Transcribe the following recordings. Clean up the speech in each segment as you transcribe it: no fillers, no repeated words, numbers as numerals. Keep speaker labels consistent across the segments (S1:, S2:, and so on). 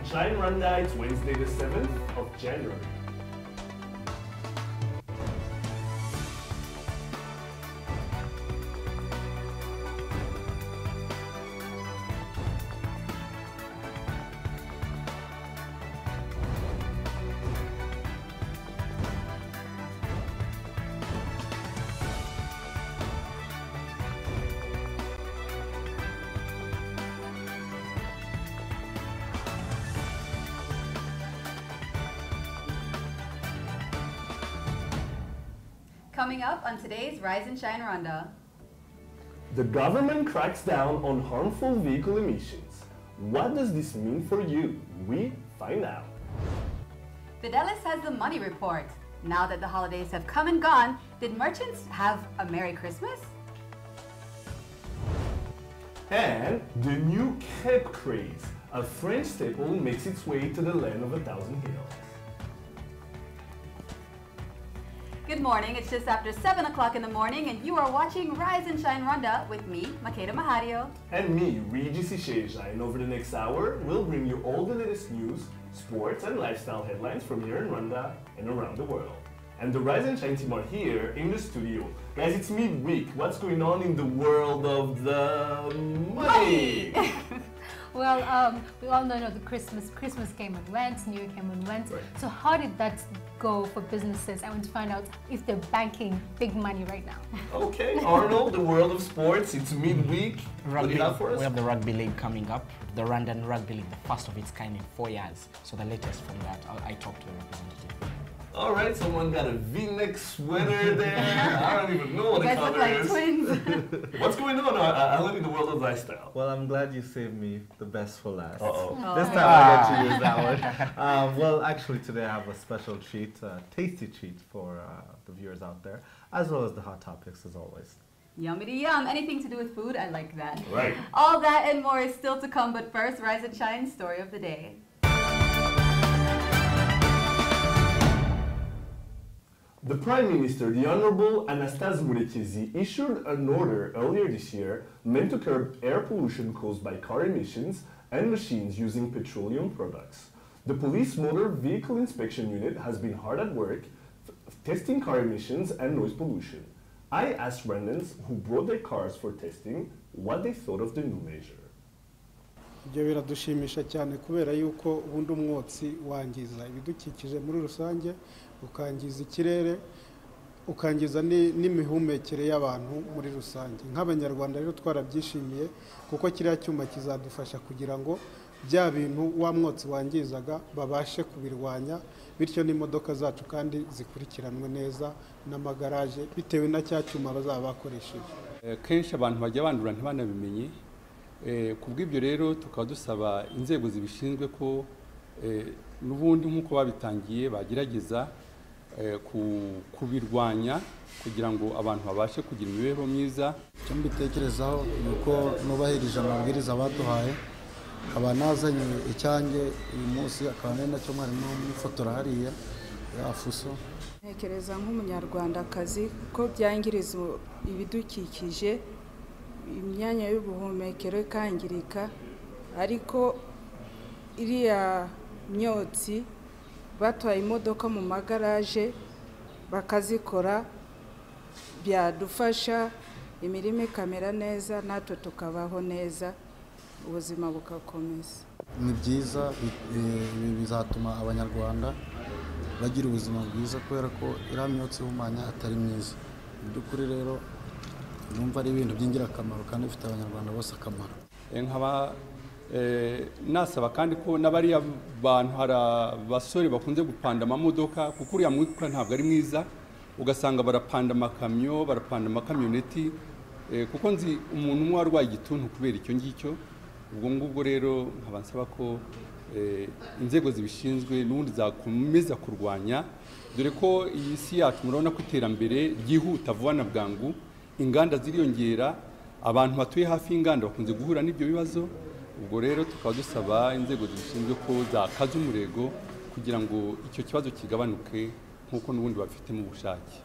S1: and Shine Rwanda. It's Wednesday the 7th of January.
S2: Coming up on today's Rise and Shine Rwanda.
S1: The government cracks down on harmful vehicle emissions. What does this mean for you? We find out.
S2: Fidelis has the money report. Now that the holidays have come and gone, did merchants have a Merry Christmas?
S1: And the new crepe craze. A French staple makes its way to the land of 1,000 hills.
S2: Good morning, it's just after 7 o'clock in the morning and you are watching Rise and Shine Rwanda with me, Makeda Mahario.
S1: And me, Regis Isheja, and over the next hour, we'll bring you all the latest news, sports and lifestyle headlines from here in Rwanda and around the world. And the Rise and Shine team are here in the studio. Guys, it's midweek. What's going on in the world of the money?
S3: Well, we all know the Christmas came and went, New Year came and went.
S1: Right.
S3: So how did that go for businesses? I want to find out if they're banking big money right now.
S1: Okay, Arnold, the world of sports, it's midweek. What do you have for us?
S4: We have the rugby league coming up, the Rwandan rugby league, the first of its kind in 4 years. So the latest from that, I talked to a representative.
S1: All right, someone got a V-neck sweater there. I don't even know what
S2: You
S1: the
S2: guys look
S1: color
S2: like
S1: is.
S2: twins.
S1: What's going on? I live in the world of lifestyle.
S5: Well, I'm glad you saved me the best for last.
S1: Uh-oh.
S5: This time I get to use that one. Well, actually today I have a special treat, a tasty treat for the viewers out there, as well as the hot topics as always.
S2: Yummy to yum. Anything to do with food, I like that.
S1: Right.
S2: All that and more is still to come, but first, Rise and Shine story of the day.
S1: The Prime Minister, the Honorable Anastase Murekezi, issued an order earlier this year meant to curb air pollution caused by car emissions and machines using petroleum products. The Police Motor Vehicle Inspection Unit has been hard at work testing car emissions and noise pollution. I asked Rwandans who brought their cars for testing what they thought of the new measure.
S6: Ibyo biradushimisha cyane kubera yuko ubundi umwotsi wangiza ibidukikije muri rusange, ukangiza ikirere, ukangiza n'imihumekere y'abantu muri rusange. Nk'abanyarwanda rero twarabyishimiye kuko kiriya cyuma kizadufasha kugira ngo bya bintu wa mwotsi wangizaga babashe kubirwanya, bityo n'imodoka zacu kandi zikurikiranwe neza n'amagaraje bitewe na cya cyuma bazaba bakoresheje.
S7: Kenshi abantu bajya bandura ntibanabimenye. Kubw'ibyo rero tukaba dusaba inzego zibishinzwe ko n'ubundi nk'uko babitangiye bagerageza kubirwanya kugira ngo abantu babashe kugira imibereho myiza.
S6: Icyo mbitekerezaho ni uko nubahirije amabwiriza baduhaye, nkaba nazanye icyanjye uyu munsi, akaba ari nacyo mwarimu w'ifotora hariya ya Fuso.
S8: Ntekereza nk'umunyarwandakazi ko byangiriza ibidukikije, imyanya y'ubuhumekero ikangirika, ariko iriya myotsi batwaye imodoka mu magaraje bakazikora byadufasha, imirimo ikamera neza, natwe tukabaho neza, ubuzima bugakomeza.
S6: Ni byiza, bizatuma abanyarwanda bagira ubuzima bwiza kubera ko iriya myotsi ihumanya atari myiza. Mu by'ukuri rero numva ari ibintu by'ingirakamaro kandi bifite abanyarwanda bose akamaro.
S7: Nkaba nasaba kandi ko n'abariya bantu hari abasore bakunze gupanda amamodoka, kuko uriya mwuka ntabwo ari mwiza, ugasanga barapanda amakamyo, barapanda amakamyoneti, kuko nzi umuntu umwe warwaye igituntu kubera icyo ngicyo. Ubwo ngubwo rero nkaba nsaba ko inzego zibishinzwe n'ubundi zakomeza kurwanya, dore ko iyi si yacu murabona ko iterambere ryihuta vuba na bwangu, inganda ziriyongera, abantu batuye hafi y'inganda bakunze guhura n'ibyo bibazo. Ubwo rero tukaba dusaba inzego zibishinzwe ko zakaza umurego kugira ngo icyo kibazo kigabanuke nk'uko n'ubundi bafitemo ubushake.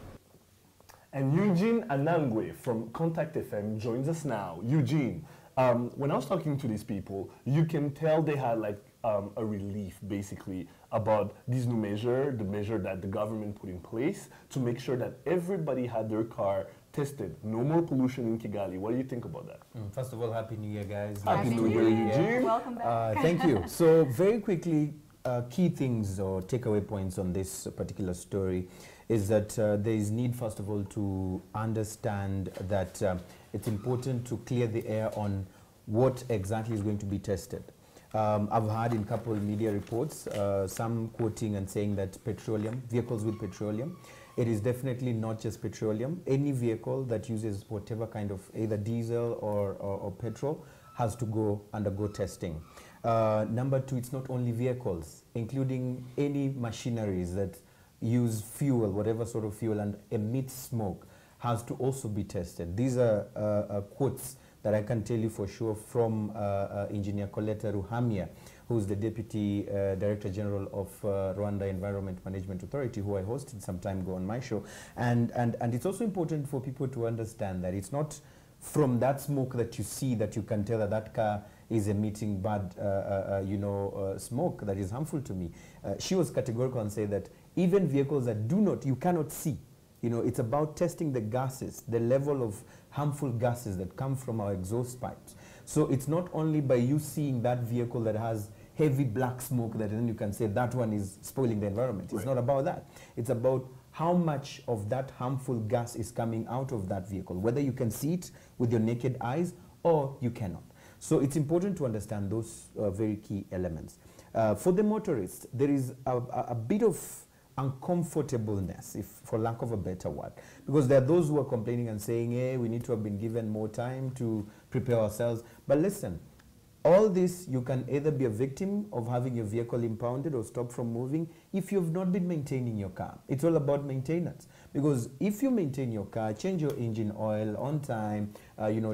S1: And Eugene Anangwe from Contact FM joins us now. Eugene, when I was talking to these people, you can tell they had like a relief, basically, about this new measure, the measure that the government put in place to make sure that everybody had their car tested. No more pollution in Kigali. What do you think about that?
S9: First of all, Happy New Year, guys.
S1: Happy New Year, Eugene.
S2: Welcome back.
S9: Thank you. So very quickly, key things or takeaway points on this particular story is that there is need, first of all, to understand that it's important to clear the air on what exactly is going to be tested. I've heard in a couple of media reports, some quoting and saying that petroleum, vehicles with petroleum, it is definitely not just petroleum. Any vehicle that uses whatever kind of either diesel or petrol has to undergo testing. Number two, it's not only vehicles, including any machineries that use fuel, whatever sort of fuel, and emit smoke, has to also be tested. These are quotes that I can tell you for sure from Engineer Coletta Ruhamia, who's the Deputy Director General of Rwanda Environment Management Authority, who I hosted some time ago on my show. And it's also important for people to understand that it's not from that smoke that you see that you can tell that that car is emitting bad, smoke that is harmful to me. She was categorical and said that even vehicles that you cannot see, it's about testing the gases, the level of harmful gases that come from our exhaust pipes. So it's not only by you seeing that vehicle that has heavy black smoke that then you can say that one is spoiling the environment. It's not about that. It's about how much of that harmful gas is coming out of that vehicle, whether you can see it with your naked eyes or you cannot. So it's important to understand those very key elements. For the motorists, there is a bit of uncomfortableness, if for lack of a better word, because there are those who are complaining and saying, hey, we need to have been given more time to prepare ourselves. But listen, all this, you can either be a victim of having your vehicle impounded or stopped from moving if you've not been maintaining your car. It's all about maintenance. Because if you maintain your car, change your engine oil on time,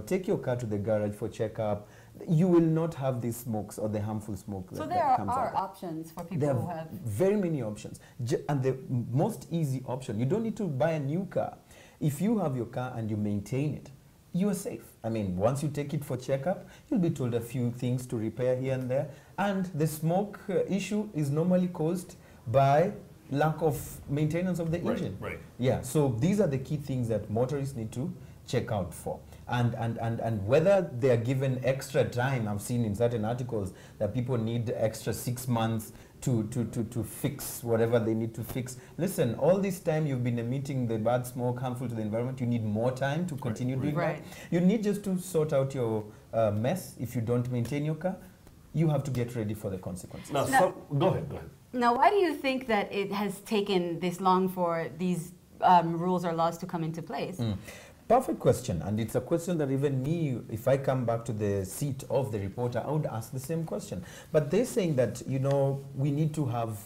S9: take your car to the garage for checkup, you will not have these smokes or the harmful smoke
S2: So
S9: that comes out.
S2: are options for people
S9: There
S2: who
S9: are
S2: have...
S9: very many options. And the most easy option, you don't need to buy a new car. If you have your car and you maintain it, you are safe. I mean, once you take it for checkup, you'll be told a few things to repair here and there. And the smoke issue is normally caused by lack of maintenance of the engine.
S1: Right.
S9: Yeah, so these are the key things that motorists need to check out for. And whether they are given extra time, I've seen in certain articles that people need extra 6 months to fix whatever they need to fix. Listen, all this time you've been emitting the bad smoke harmful to the environment, you need more time to continue doing that. You need just to sort out your mess. If you don't maintain your car, you have to get ready for the consequences.
S1: Now, go ahead.
S2: Now, why do you think that it has taken this long for these rules or laws to come into place?
S9: Perfect question, and it's a question that even me, if I come back to the seat of the reporter, I would ask the same question. But they're saying that, we need to have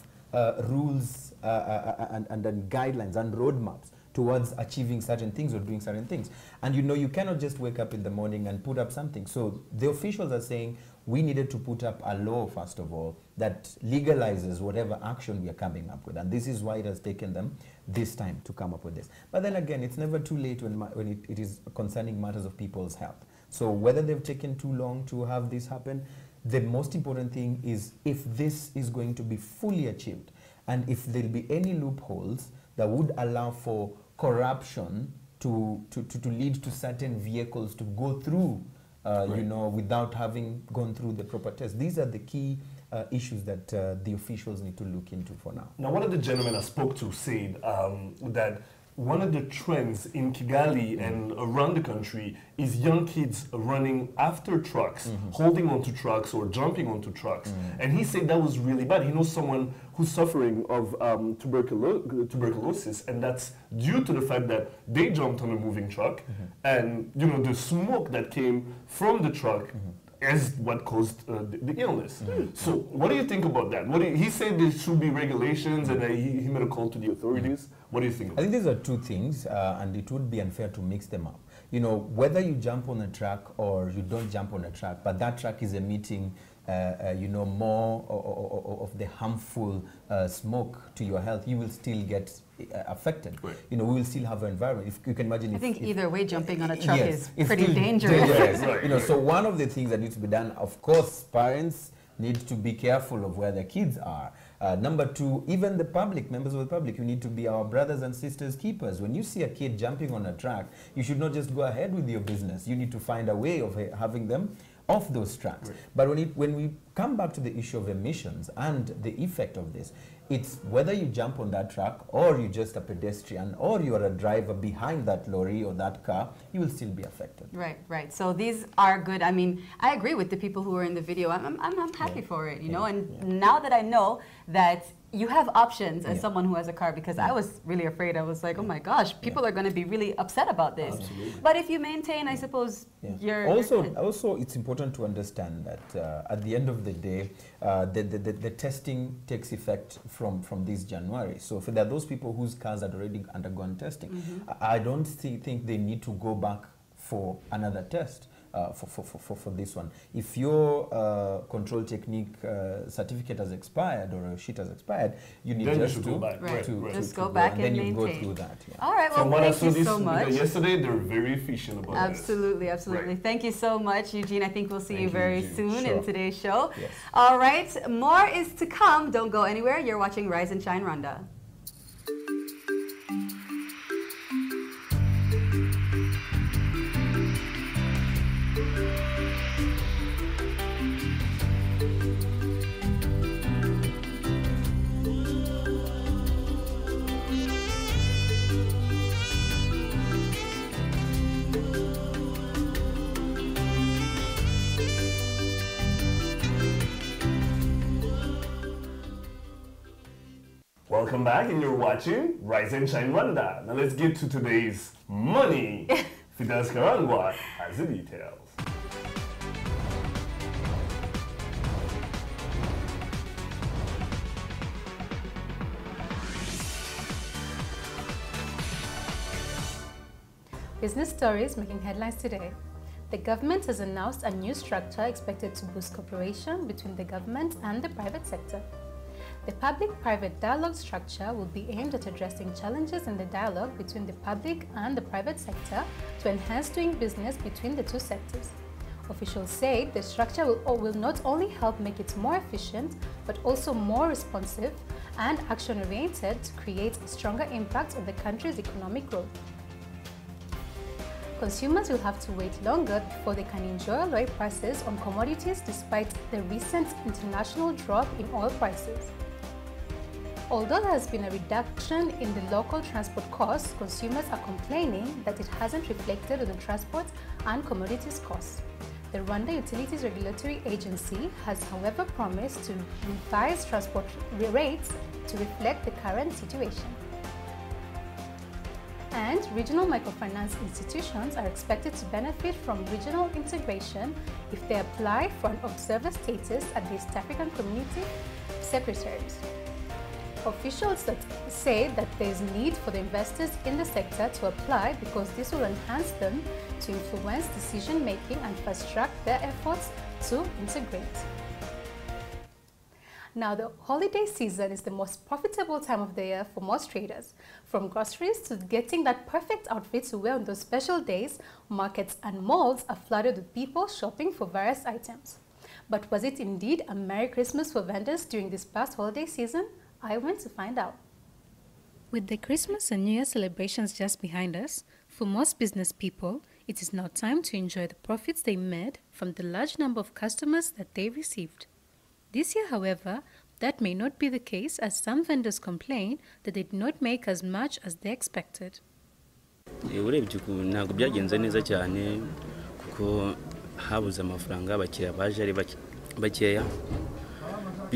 S9: rules and guidelines and roadmaps towards achieving certain things or doing certain things. And you cannot just wake up in the morning and put up something. So the officials are saying we needed to put up a law, first of all, that legalizes whatever action we are coming up with. And this is why it has taken them this time to come up with this. But then again, it's never too late when it is concerning matters of people's health. So whether they've taken too long to have this happen, the most important thing is if this is going to be fully achieved and if there'll be any loopholes that would allow for corruption to lead to certain vehicles to go through, without having gone through the proper test. These are the key issues that the officials need to look into for now.
S1: Now, one of the gentlemen I spoke to said that one of the trends in Kigali and around the country is young kids running after trucks, holding onto trucks or jumping onto trucks. And he said that was really bad. He knows someone who's suffering of tuberculosis, and that's due to the fact that they jumped on a moving truck, and the smoke that came from the truck is what caused the illness. So what do you think about that? He said there should be regulations, and he made a call to the authorities. What do you think about
S9: I think these are two things, and it would be unfair to mix them up. Whether you jump on a truck or you don't jump on a truck, but that truck is emitting more of the harmful smoke to your health, you will still get affected. We will still have an environment. If you can imagine,
S2: I think either way, jumping on a truck is pretty dangerous.
S9: So one of the things that needs to be done, of course, parents, need to be careful of where their kids are. Number two, even the public, members of the public, you need to be our brothers and sisters keepers. When you see a kid jumping on a track, you should not just go ahead with your business. You need to find a way of having them off those tracks. Right. But when we come back to the issue of emissions and the effect of this, it's whether you jump on that truck or you're just a pedestrian or you're a driver behind that lorry or that car, you will still be affected.
S2: Right, right. So these are good. I mean, I agree with the people who are in the video. I'm happy for it, you know, and now that I know that you have options as someone who has a car, because I was really afraid. I was like, oh my gosh, people are going to be really upset about this. Absolutely. But if you maintain, I suppose, you're
S9: also it's important to understand that at the end of the day, the testing takes effect from this January. So if there are those people whose cars had already undergone testing, I don't think they need to go back for another test. For this one. If your control technique certificate has expired or a sheet has expired, you need just to go back.
S2: Just go back and maintain.
S9: Then you go through that.
S2: All right, well, thank you so much.
S1: Yesterday, they were very efficient about this.
S2: Absolutely. Right. Thank you so much, Eugene. I think we'll see you very soon in today's show.
S9: Yes.
S2: All right, more is to come. Don't go anywhere. You're watching Rise and Shine Rwanda.
S1: Welcome back, and you're watching Rise and Shine Rwanda. Now let's get to today's money. Fidelis Karangwa has the details.
S3: Business stories making headlines today. The government has announced a new structure expected to boost cooperation between the government and the private sector. The public-private dialogue structure will be aimed at addressing challenges in the dialogue between the public and the private sector to enhance doing business between the two sectors. Officials say the structure will not only help make it more efficient, but also more responsive and action-oriented to create a stronger impact on the country's economic growth. Consumers will have to wait longer before they can enjoy low prices on commodities despite the recent international drop in oil prices. Although there has been a reduction in the local transport costs, consumers are complaining that it hasn't reflected on the transport and commodities costs. The Rwanda Utilities Regulatory Agency has, however, promised to revise transport rates to reflect the current situation. And regional microfinance institutions are expected to benefit from regional integration if they apply for an observer status at the East African Community Secretaries. Officials say that there is need for the investors in the sector to apply because this will enhance them to influence decision-making and fast-track their efforts to integrate. Now, the holiday season is the most profitable time of the year for most traders. From groceries to getting that perfect outfit to wear on those special days, markets and malls are flooded with people shopping for various items. But was it indeed a Merry Christmas for vendors during this past holiday season? I went to find out. With the Christmas and New Year celebrations just behind us, for most business people, it is now time to enjoy the profits they made from the large number of customers that they received. This year, however, that may not be the case, as some vendors complain that they did not make as much as they expected.
S10: ntabwo byagenze neza cyane kuko habuze amafaranga abakiriya baje ari bakeya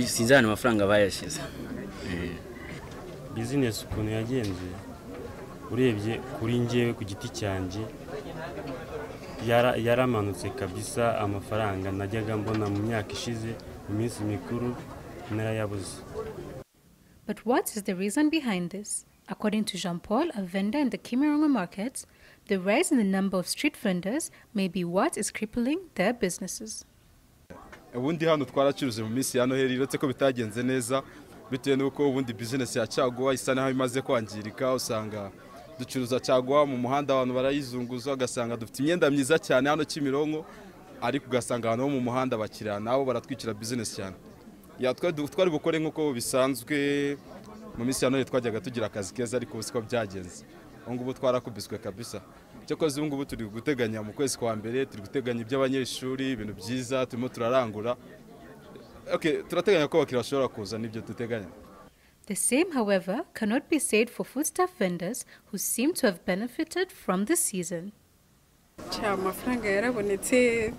S10: sinzana amafaranga bayashize.
S11: Business ukuntu yagenze urebye kuri njyewe ku giti cyanjye yaramanutse kabisa, amafaranga najyaga mbona mu myaka ishize mu minsi mikuru narayabuze.
S3: But what is the reason behind this? According to Jean-Paul, a vendor in the Kimirongo market, the rise in the number of street vendors may be what is crippling their businesses.
S12: Ubundi hano twaracuruze mu minsi ya Noheli uretse ko bitagenze neza bitewe nuko ubundi business ya caguwa isa naho imaze kwangirika, usanga ducuruza caguwa mu muhanda abantu barayizunguza, ugasanga dufite imyenda myiza cyane hano Kimironko ariko ugasanga abantu bo mu muhanda bakiriya nabo baratwikira business cyane. Ya twari gukore nk'uko bisanzwe mu minsi ya none twajyaga tugira akazi keza ariko ubusiko byagenze. Ngubu twarakubiswe kabisa. Cyakoze ngubu turi guteganya mu kwezi kwa mbere, turi guteganya iby'abanyeshuri, ibintu byiza, turimo turarangura. Okay, turateganya ko bakira bashobora kuza nibyo duteganya.
S3: The same, however, cannot be said for foodstuff vendors who seem to have benefited from the season.
S13: Amafaranga yarabonetse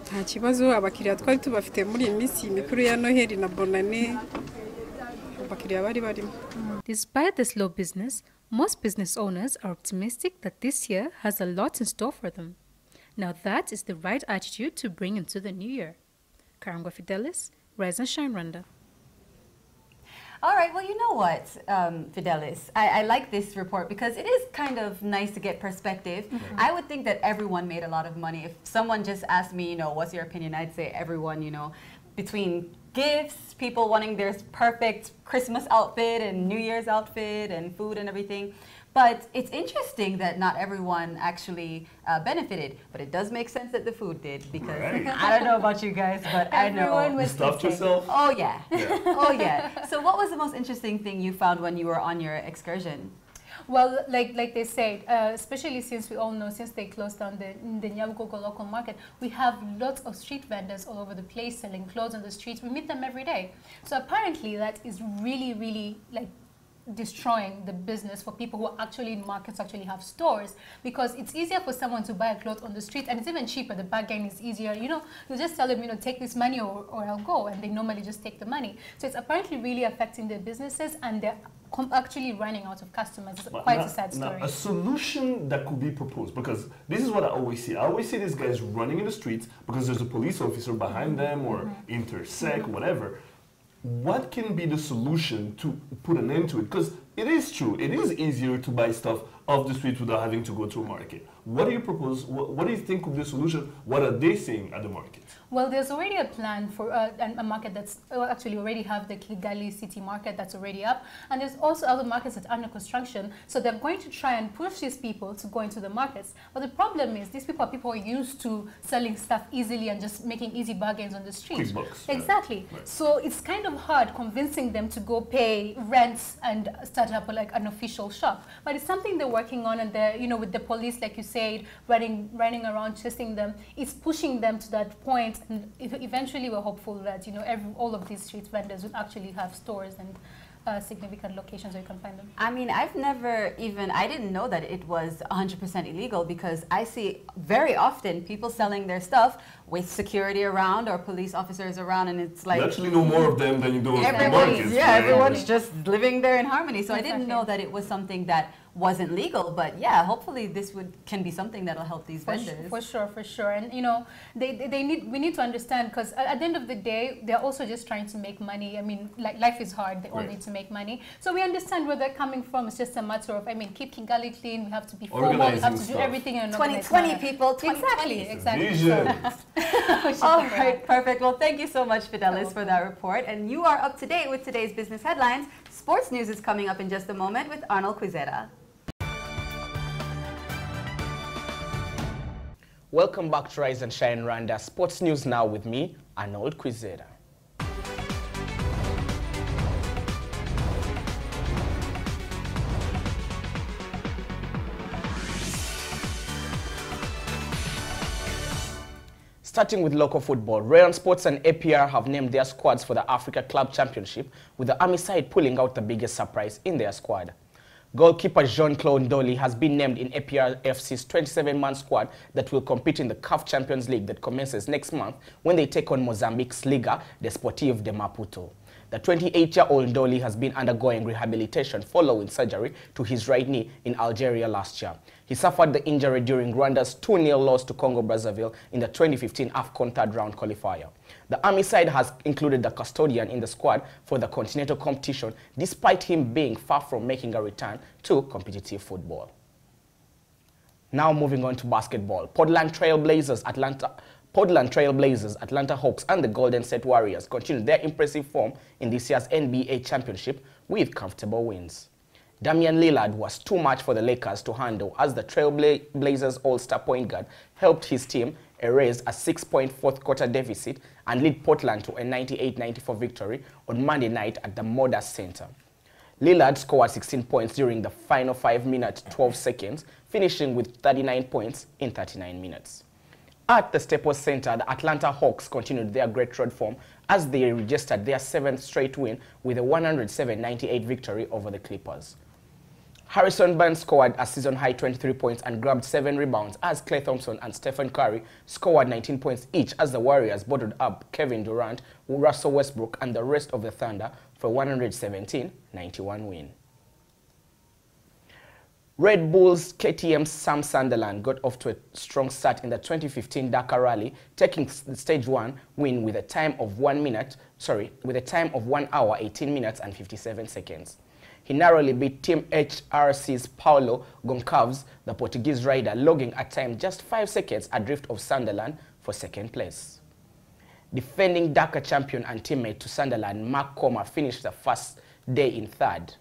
S13: nta kibazo abakiriya twari tubafite muri iminsi mikuru ya Noheli na Bonane abakiriya bari barimo.
S3: Despite the slow business, most business owners are optimistic that this year has a lot in store for them. Now that is the right attitude to bring into the new year. Karangwa Fidelis, Rise and Shine Rwanda.
S2: All right, well, you know what, Fidelis, I like this report because it is kind of nice to get perspective. I would think that everyone made a lot of money. If someone just asked me, you know, what's your opinion, I'd say everyone, you know, between gifts, people wanting their perfect Christmas outfit and New Year's outfit and food and everything. But it's interesting that not everyone actually benefited. But it does make sense that the food did because I don't know about you guys, but I know.
S1: You stuffed yourself?
S2: Oh, yeah. Oh, yeah. So what was the most interesting thing you found when you were on your excursion?
S3: Well, like they said, especially since we all know, since they closed down the Nyabugogo local market, we have lots of street vendors all over the place selling clothes on the streets. We meet them every day. So apparently that is really, really like destroying the business for people who are actually in markets, actually have stores, because it's easier for someone to buy a cloth on the street and it's even cheaper. The bargain is easier. You know, you just tell them, you know, take this money or I'll go, and they normally just take the money. So it's apparently really affecting their businesses and they're actually running out of customers. It's quite a sad story.
S1: Now, a solution that could be proposed, because this is what I always see. I always see these guys running in the streets because there's a police officer behind them or intersect, whatever. What can be the solution to put an end to it? Because it is true, it is easier to buy stuff off the street without having to go to a market. What do you propose? What do you think would be the solution? What are they saying at the market?
S3: Well, there's already a plan for a market that's actually already have the Kigali city market that's already up. And there's also other markets that are under construction. So they're going to try and push these people to go into the markets. But the problem is these people are used to selling stuff easily and just making easy bargains on the street.
S1: Quick bucks.
S3: Exactly. Right. So it's kind of hard convincing them to go pay rents and start up like an official shop. But it's something they're working on, and they're, you know, with the police, like you said, running around chasing them, it's pushing them to that point. And eventually we're hopeful that, you know, all of these street vendors will actually have stores and significant locations where you can find them.
S2: I mean, I didn't know that it was 100% illegal, because I see very often people selling their stuff with security around or police officers around, and it's like...
S1: You actually know more of them than you do of the markets.
S2: Yeah, everyone's just living there in harmony. So I didn't know that it was something that wasn't legal, but yeah, hopefully this can be something that'll help these vendors.
S3: For sure. And you know, we need to understand, because at the end of the day, they're also just trying to make money. I mean, like, life is hard, they all need to make money. So we understand where they're coming from. It's just a matter of, I mean, keep Kigali clean, we have to be formal, we have to do everything in an organized
S2: 2020 people,
S3: 2020. Exactly.
S2: All right, perfect. Well, thank you so much, Fidelis, for that report. And you are up to date with today's business headlines. Sports news is coming up in just a moment with Arnold Quizera.
S4: Welcome back to Rise and Shine Rwanda. Sports news now with me, Arnold Quizera. Starting with local football, Rayon Sports and APR have named their squads for the Africa Club Championship, with the Army side pulling out the biggest surprise in their squad. Goalkeeper Jean-Claude Ndoli has been named in APR FC's 27-man squad that will compete in the CAF Champions League that commences next month when they take on Mozambique's Liga Desportivo de Maputo. The 28-year-old Ndoli has been undergoing rehabilitation following surgery to his right knee in Algeria last year. He suffered the injury during Rwanda's 2-0 loss to Congo-Brazzaville in the 2015 AFCON third-round qualifier. The Army side has included the custodian in the squad for the continental competition, despite him being far from making a return to competitive football. Now moving on to basketball. Portland Trailblazers, Atlanta Hawks, and the Golden State Warriors continue their impressive form in this year's NBA championship with comfortable wins. Damian Lillard was too much for the Lakers to handle as the Trailblazers all-star point guard helped his team erase a 6-point fourth-quarter deficit and lead Portland to a 98-94 victory on Monday night at the Moda Center. Lillard scored 16 points during the final 5 minutes 12 seconds, finishing with 39 points in 39 minutes. At the Staples Center, the Atlanta Hawks continued their great road form as they registered their 7th straight win with a 107-98 victory over the Clippers. Harrison Barnes scored a season-high 23 points and grabbed 7 rebounds as Klay Thompson and Stephen Curry scored 19 points each as the Warriors bottled up Kevin Durant, Russell Westbrook, and the rest of the Thunder for a 117-91 win. Red Bull's KTM Sam Sunderland got off to a strong start in the 2015 Dakar Rally, taking the stage 1 win with a time of 1 hour, 18 minutes and 57 seconds. He narrowly beat Team HRC's Paulo Goncalves, the Portuguese rider, logging a time just 5 seconds adrift of Sunderland for second place. Defending Dakar champion and teammate to Sunderland, Mark Comer finished the first day in third.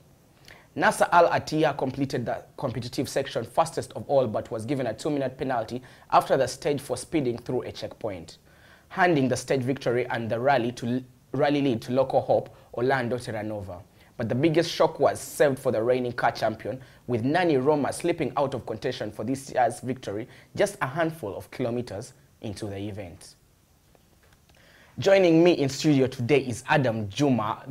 S4: Nasser Al Attiyah completed the competitive section fastest of all but was given a 2-minute penalty after the stage for speeding through a checkpoint, handing the stage victory and the rally lead to local hope Orlando Terranova. But the biggest shock was saved for the reigning car champion, with Nani Roma slipping out of contention for this year's victory just a handful of kilometers into the event. Joining me in studio today is Adam Juma,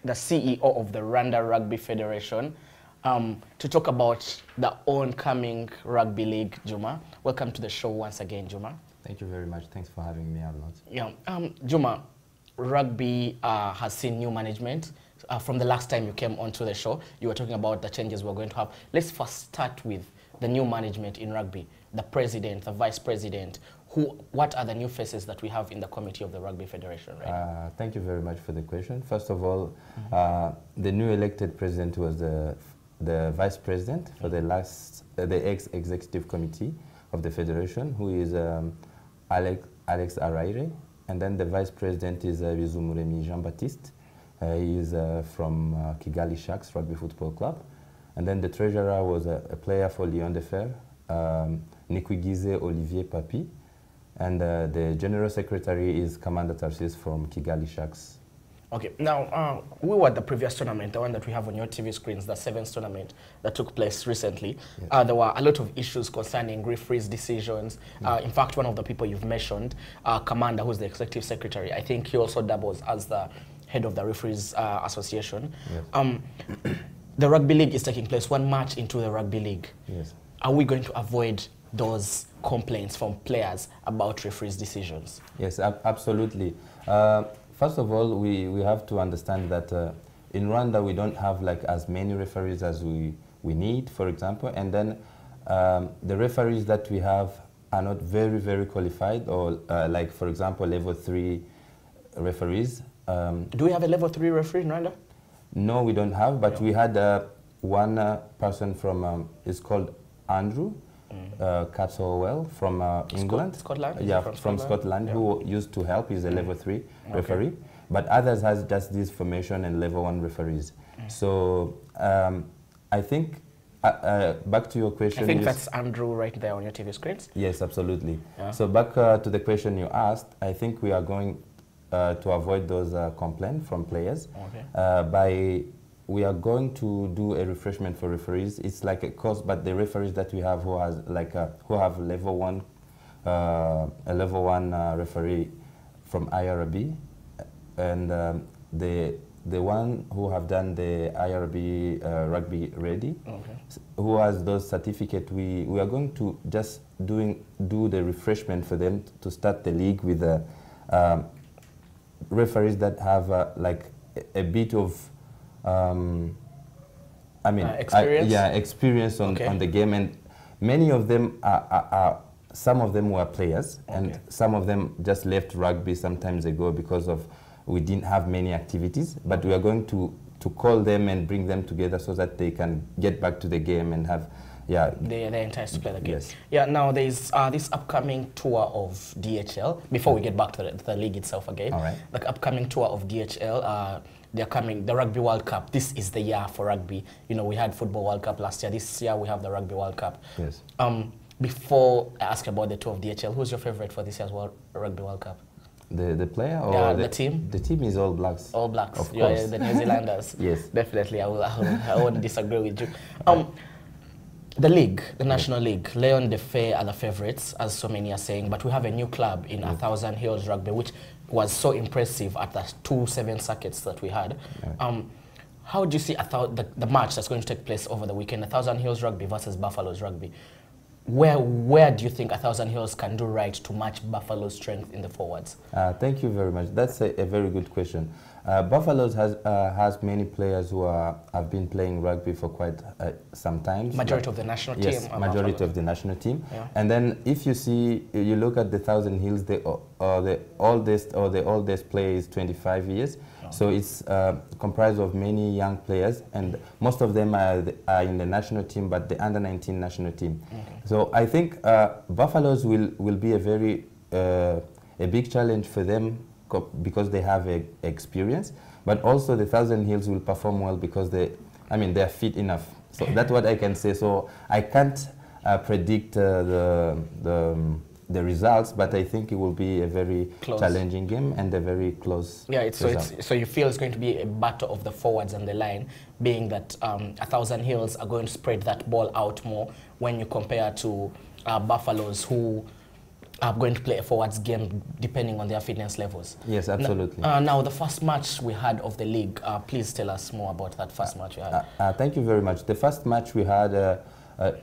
S4: the CEO of the Rwanda Rugby Federation, to talk about the oncoming rugby league. Juma, welcome to the show once again, Juma.
S9: Thank you very much. Thanks for having me, Arnold.
S4: Yeah, Juma, rugby has seen new management. From the last time you came onto the show, you were talking about the changes we're going to have. Let's first start with the new management in rugby, the president, the vice president. What are the new faces that we have in the committee of the Rugby Federation right
S9: Thank you very much for the question. First of all, the new elected president was the vice president for the ex-executive committee of the federation, who is Alex Araire, and then the vice president is Bizumuremyi Jean-Baptiste. He is from Kigali Sharks Rugby Football Club. And then the treasurer was a player for Lyon de Fer, Nikwigize Olivier Papi. And the general secretary is Commander Tarsis from Kigali Sharks.
S4: Okay, now we were at the previous tournament, the one that we have on your TV screens, the 7th tournament that took place recently. Yes. There were a lot of issues concerning referees' decisions. In fact, one of the people you've mentioned, Commander, who's the executive secretary, I think he also doubles as the head of the Referees Association. Yes. The rugby league is taking place 1 March into the rugby league.
S9: Yes.
S4: Are we going to avoid those complaints from players about referees' decisions?
S9: Yes, absolutely. First of all, we have to understand that in Rwanda we don't have like as many referees as we need, for example, and then the referees that we have are not very qualified, or like, for example, level 3 referees.
S4: Do we have a level 3 referee in Rwanda?
S9: No, we don't have, but we had one person from, it's called Andrew Cattlewell from England.
S4: Scotland?
S9: Yeah, from Scotland, who used to help. He's a level 3 referee. But others has just this formation and level 1 referees. So I think, back to your question.
S4: I think that's Andrew right there on your TV screens.
S9: Yes, absolutely. Yeah. So back to the question you asked, I think we are going to avoid those complaints from players we are going to do a refreshment for referees. It's like a course, but the referees that we have who has like who have level 1, a level 1 referee from IRB, and the one who have done the IRB rugby ready, who has those certificates. We are going to just do the refreshment for them to start the league with the referees that have like a bit of experience? Experience on the game, and many of them some of them were players, and some of them just left rugby some times ago because of we didn't have many activities, but we are going to call them and bring them together so that they can get back to the game and have
S4: they're enticed to play the game.
S9: Yes.
S4: Yeah, now there's this upcoming tour of DHL. Before we get back to the league itself again, the upcoming tour of DHL, they're coming, the Rugby World Cup. This is the year for rugby. You know, we had Football World Cup last year. This year we have the Rugby World Cup.
S9: Yes.
S4: Before I ask about the two of DHL, who's your favorite for this year's Rugby World Cup?
S9: The player or
S4: yeah, the team?
S9: The team is All Blacks.
S4: All Blacks.
S9: Of
S4: You are
S9: course.
S4: the New Zealanders.
S9: Yes.
S4: Definitely, I won't disagree with you. The league, the National League, Leon the Fair are the favourites, as so many are saying, but we have a new club in 1,000 Hills Rugby, which was so impressive at the 2-7 circuits that we had. How do you see the match that's going to take place over the weekend, 1,000 Hills Rugby versus Buffalo's Rugby? Where do you think 1,000 Hills can do right to match Buffalo's strength in the forwards?
S9: Thank you very much. That's a very good question. Buffaloes has many players who have been playing rugby for quite some time.
S4: Majority of the national team.
S9: Yes, majority
S4: Buffalo.
S9: of the national team.
S4: Yeah.
S9: And then if you look at the 1,000 Hills, the oldest player is 25 years. So it's comprised of many young players, and most of them are in the national team, but the under-19 national team. Okay. So I think Buffaloes will be a big challenge for them because they have experience, but also the 1,000 Hills will perform well because they're fit enough. So that's what I can say. So I can't predict the results, but I think it will be a very challenging game and a very close
S4: so you feel it's going to be a battle of the forwards and the line, being that 1,000 Hills are going to spread that ball out more when you compare to Buffaloes, who are going to play a forwards game depending on their fitness levels.
S9: Yes, absolutely.
S4: Now, the first match we had of the league, please tell us more about that first match we had.
S9: Thank you very much. The first match we had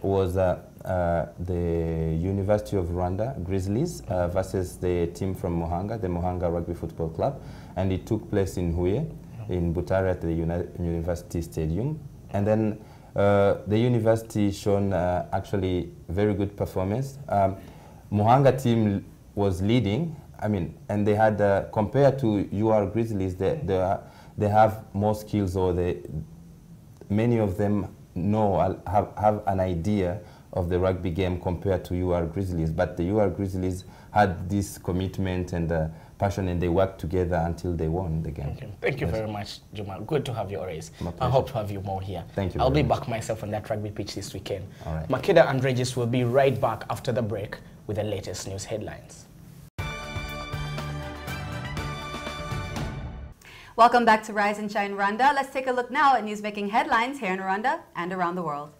S9: was the University of Rwanda Grizzlies versus the team from Muhanga, the Muhanga Rugby Football Club, and it took place in Huye, in Butare at the University Stadium. And then the university shown actually very good performance. Muhanga team was leading, and they had, compared to UR Grizzlies, they have more skills, or many of them have an idea of the rugby game compared to UR Grizzlies. But the UR Grizzlies had this commitment and passion, and they worked together until they won the game.
S4: Okay. Thank you very much, Juma. Good to have you always. I hope to have you more here.
S9: Thank you.
S4: I'll be back myself on that rugby pitch this weekend.
S9: All right.
S4: Makeda and Regis will be right back after the break with the latest news headlines.
S2: Welcome back to Rise and Shine Rwanda. Let's take a look now at news-making headlines here in Rwanda and around the world.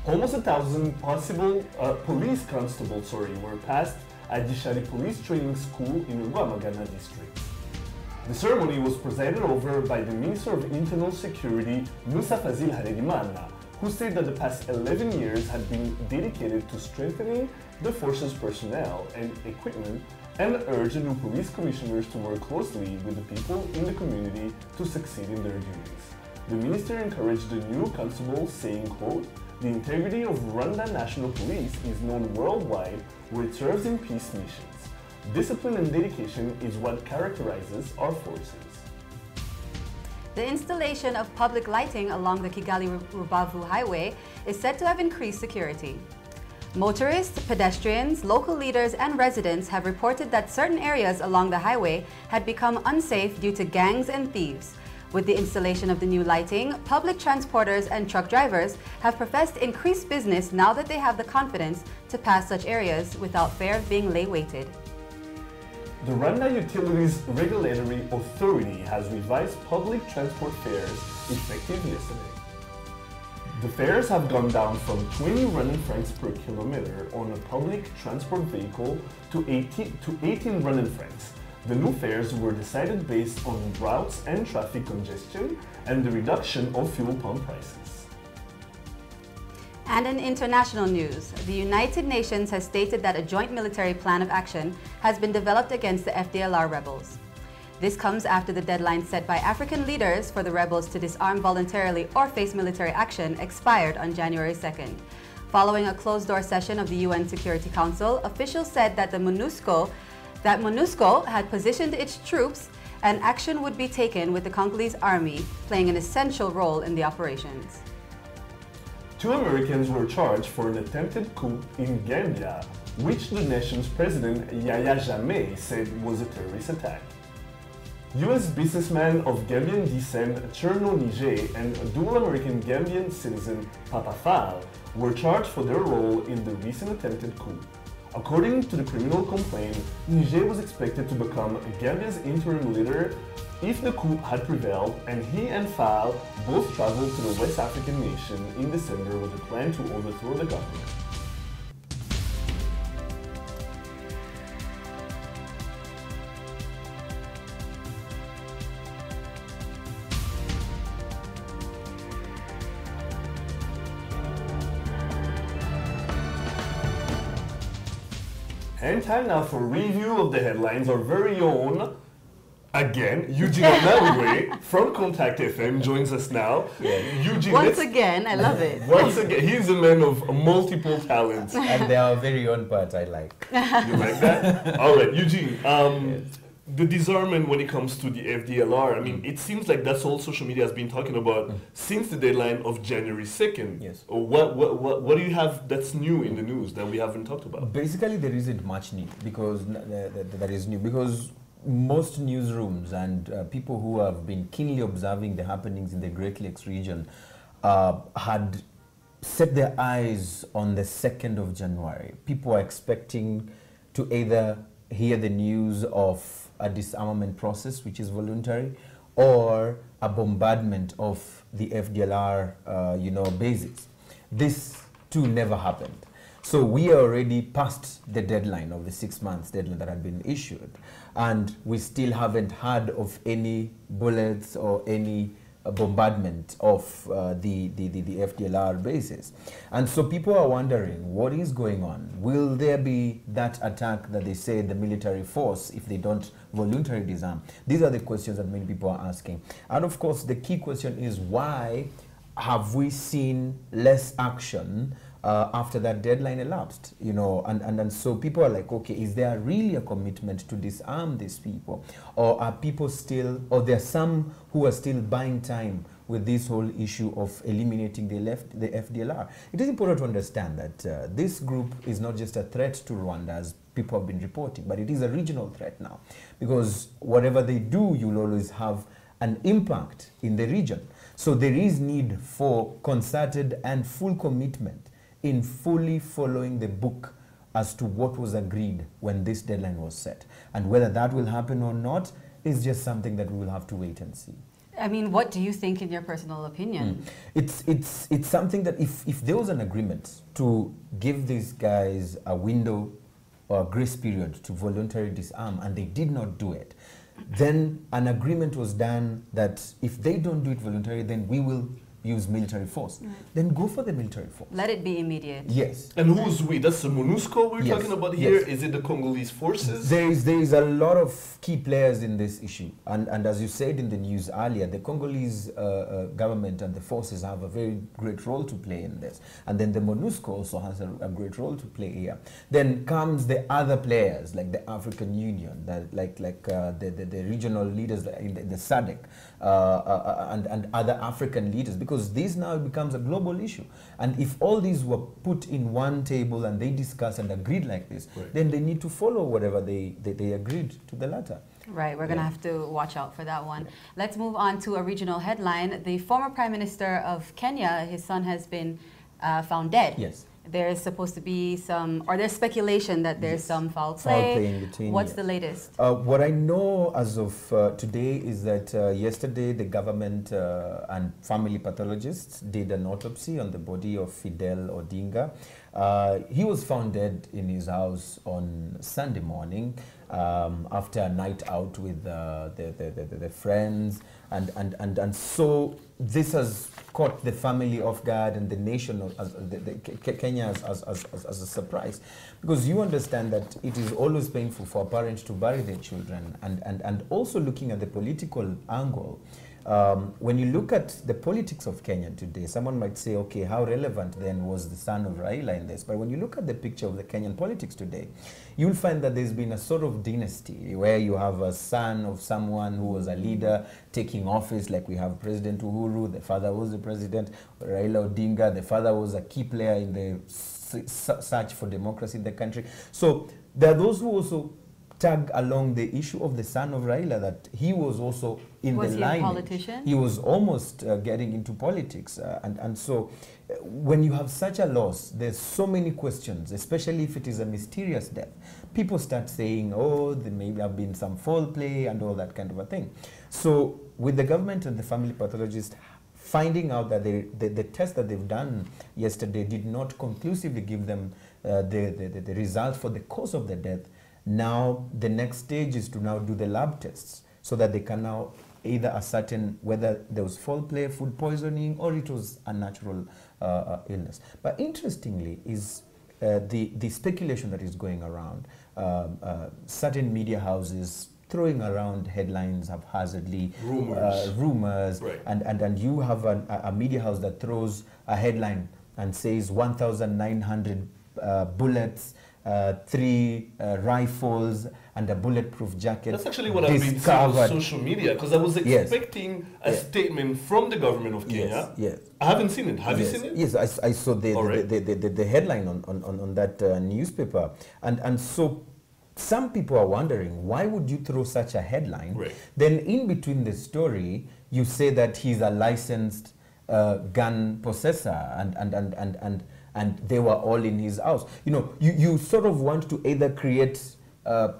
S1: Almost 1,000 possible police constables were passed at Gishari Police Training School in Rwamagana district. The ceremony was presided over by the Minister of Internal Security, Musa Fazil Harerimana, who said that the past 11 years had been dedicated to strengthening the force's personnel and equipment, and urged the new police commissioners to work closely with the people in the community to succeed in their duties. The minister encouraged the new constables, saying, quote, "The integrity of Rwanda National Police is known worldwide, where it serves in peace missions. Discipline and dedication is what characterizes our forces."
S2: The installation of public lighting along the Kigali-Rubavu highway is said to have increased security. Motorists, pedestrians, local leaders, and residents have reported that certain areas along the highway had become unsafe due to gangs and thieves. With the installation of the new lighting, public transporters and truck drivers have professed increased business now that they have the confidence to pass such areas without fares being lay-weighted.
S1: The Rwanda Utilities Regulatory Authority has revised public transport fares effective yesterday. The fares have gone down from 20 Rwandan francs per kilometer on a public transport vehicle to 18 Rwandan francs. The new fares were decided based on routes and traffic congestion and the reduction of fuel pump prices.
S2: And in international news, the United Nations has stated that a joint military plan of action has been developed against the FDLR rebels. This comes after the deadline set by African leaders for the rebels to disarm voluntarily or face military action expired on January 2nd. Following a closed-door session of the UN Security Council, officials said that MONUSCO had positioned its troops and action would be taken with the Congolese army playing an essential role in the operations.
S1: 2 Americans were charged for an attempted coup in Gambia, which the nation's president Yahya Jammeh said was a terrorist attack. U.S. businessman of Gambian descent Cherno Nije and dual American Gambian citizen Papa Fall were charged for their role in the recent attempted coup. According to the criminal complaint, Nije was expected to become Gambia's interim leader if the coup had prevailed, and he and Fall both traveled to the West African nation in December with a plan to overthrow the government. And time now for review of the headlines. Our very own, again, Eugene Onawue from Contact FM joins us now. Eugene,
S2: once again, I love it.
S1: Once again, he's a man of multiple talents.
S9: And they are very own part I like.
S1: You like that? All right, Eugene. The disarmament when it comes to the FDLR, I mean, it seems like that's all social media has been talking about since the deadline of January 2nd.
S9: Yes.
S1: What do you have that's new in the news that we haven't talked about?
S9: Basically, there isn't much new because that is new because most newsrooms and people who have been keenly observing the happenings in the Great Lakes region had set their eyes on the 2nd of January. People are expecting to either hear the news of a disarmament process, which is voluntary, or a bombardment of the FDLR, bases. This too never happened. So we are already past the deadline of the 6 months deadline that had been issued, and we still haven't heard of any bullets or any bombardment of the FDLR bases. And so people are wondering, what is going on? Will there be that attack that they say the military force if they don't voluntarily disarm? These are the questions that many people are asking. And of course, the key question is, why have we seen less action after that deadline elapsed, and so people are like, okay, is there really a commitment to disarm these people, or are people still, or there are some who are still buying time with this whole issue of eliminating the FDLR? It is important to understand that this group is not just a threat to Rwanda, as people have been reporting, but it is a regional threat now, because whatever they do, you'll always have an impact in the region. So there is need for concerted and full commitment in fully following the book as to what was agreed when this deadline was set. And whether that will happen or not is just something that we will have to wait and see.
S2: I mean, what do you think in your personal opinion?
S9: It's something that if there was an agreement to give these guys a window or a grace period to voluntarily disarm and they did not do it, then an agreement was done that if they don't do it voluntarily, then we will use military force. Then go for the military force.
S2: Let it be immediate.
S9: Yes.
S1: And who's we? That's the MONUSCO we're talking about here?
S9: Yes.
S1: Is it the Congolese forces?
S9: There is a lot of key players in this issue. And as you said in the news earlier, the Congolese government and the forces have a very great role to play in this. And then the MONUSCO also has a great role to play here. Then comes the other players, like the African Union, the regional leaders in the SADC, and other African leaders, because this now becomes a global issue. And if all these were put in one table and they discussed and agreed like this, then they need to follow whatever they agreed to the latter.
S2: Right, we're going to have to watch out for that one. Let's move on to a regional headline. The former Prime Minister of Kenya, his son has been found dead.
S9: Yes.
S2: There's supposed to be some, or there's speculation that there's some foul play.
S9: In between.
S2: What's the latest?
S9: What I know as of today is that yesterday the government and family pathologists did an autopsy on the body of Fidel Odinga. He was found dead in his house on Sunday morning after a night out with the friends, and so this has caught the family off guard and the nation, Kenya, as a surprise, because you understand that it is always painful for a parent to bury their children, and also looking at the political angle. When you look at the politics of Kenya today, someone might say, okay, how relevant then was the son of Raila in this? But when you look at the picture of the Kenyan politics today, you'll find that there's been a sort of dynasty where you have a son of someone who was a leader taking office, like we have President Uhuru, the father was the president, Raila Odinga, the father was a key player in the search for democracy in the country. So there are those who also tag along the issue of the son of Raila, that he was also in the line. Was he a politician? He was almost getting into politics. And so when you have such a loss, there's so many questions, especially if it is a mysterious death. People start saying, oh, there may have been some foul play and all that kind of a thing. So with the government and the family pathologist finding out that the test that they've done yesterday did not conclusively give them the results for the cause of the death, now the next stage is to now do the lab tests so that they can now either ascertain whether there was foul play, food poisoning, or it was a natural illness. But interestingly is the speculation that is going around. Certain media houses throwing around headlines haphazardly, rumors, right. and you have a media house that throws a headline and says 1,900 bullets, 3 rifles and a bulletproof jacket.
S1: That's actually what I've been seeing on social media, because I was expecting a statement from the government of Kenya.
S9: Yes.
S1: I haven't seen it. Have you seen it?
S9: Yes, I saw the headline on that newspaper. And so some people are wondering, why would you throw such a headline? Right. Then in between the story, you say that he's a licensed gun possessor and they were all in his house. You know, you sort of want to either create